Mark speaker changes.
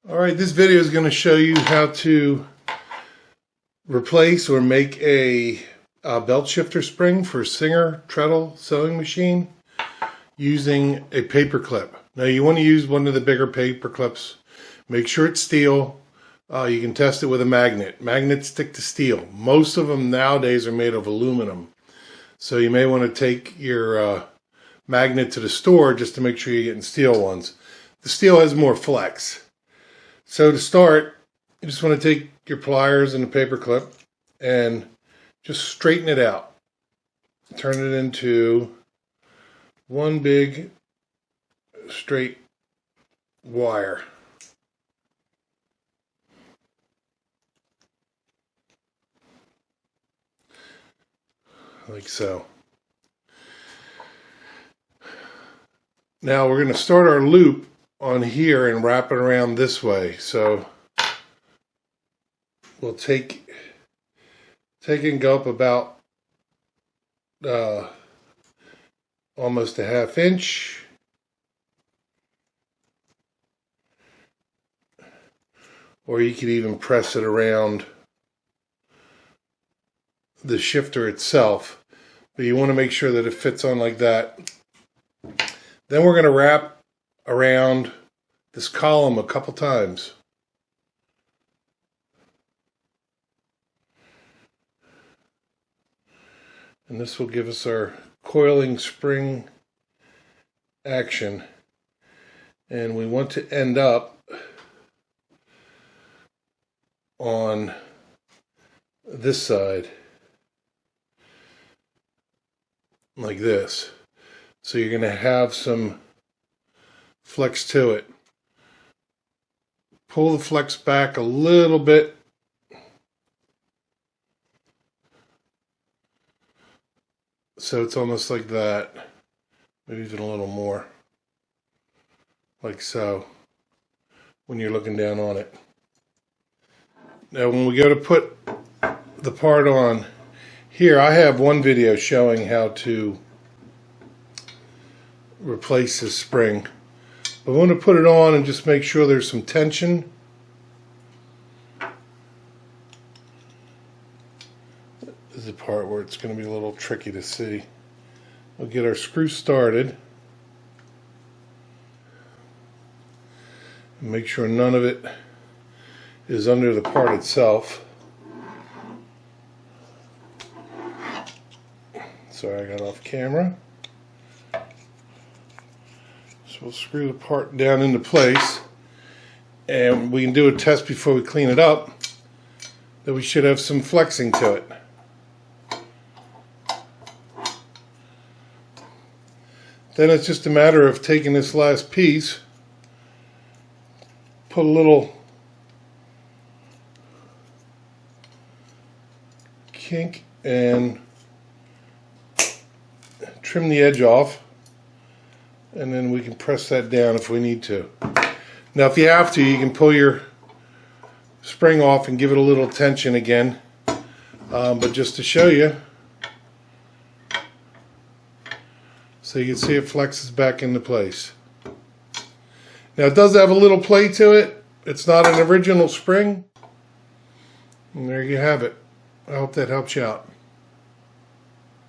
Speaker 1: Alright, this video is going to show you how to replace or make a belt shifter spring for Singer Treadle sewing machine using a paper clip. Now you want to use one of the bigger paper clips. Make sure it's steel. You can test it with a magnet. Magnets stick to steel. Most of them nowadays are made of aluminum. So you may want to take your magnet to the store just to make sure you're getting steel ones. The steel has more flex. So to start, you just want to take your pliers and the paper clip and just straighten it out. Turn it into one big straight wire. Like so. Now we're going to start our loop on here and wrap it around this way. So we'll take and go up about almost a ½ inch. Or you could even press it around the shifter itself. But you want to make sure that it fits on like that. Then we're going to wrap around this column a couple times. And this will give us our coiling spring action. And we want to end up on this side like this. So you're going to have some flex to it. Pull the flex back a little bit. So it's almost like that. Maybe even a little more. Like so. When you're looking down on it. Now when we go to put the part on, here I have one video showing how to replace this spring. But we want to put it on and just make sure there's some tension. This is the part where it's going to be a little tricky to see. We'll get our screw started. And make sure none of it is under the part itself. Sorry, I got off camera. So we'll screw the part down into place, and we can do a test before we clean it up that we should have some flexing to it. Then it's just a matter of taking this last piece, put a little kink and trim the edge off. And then we can press that down if we need to. Now if you have to, you can pull your spring off and give it a little tension again. But just to show you, so you can see it flexes back into place. Now it does have a little play to it. It's not an original spring. And there you have it. I hope that helps you out.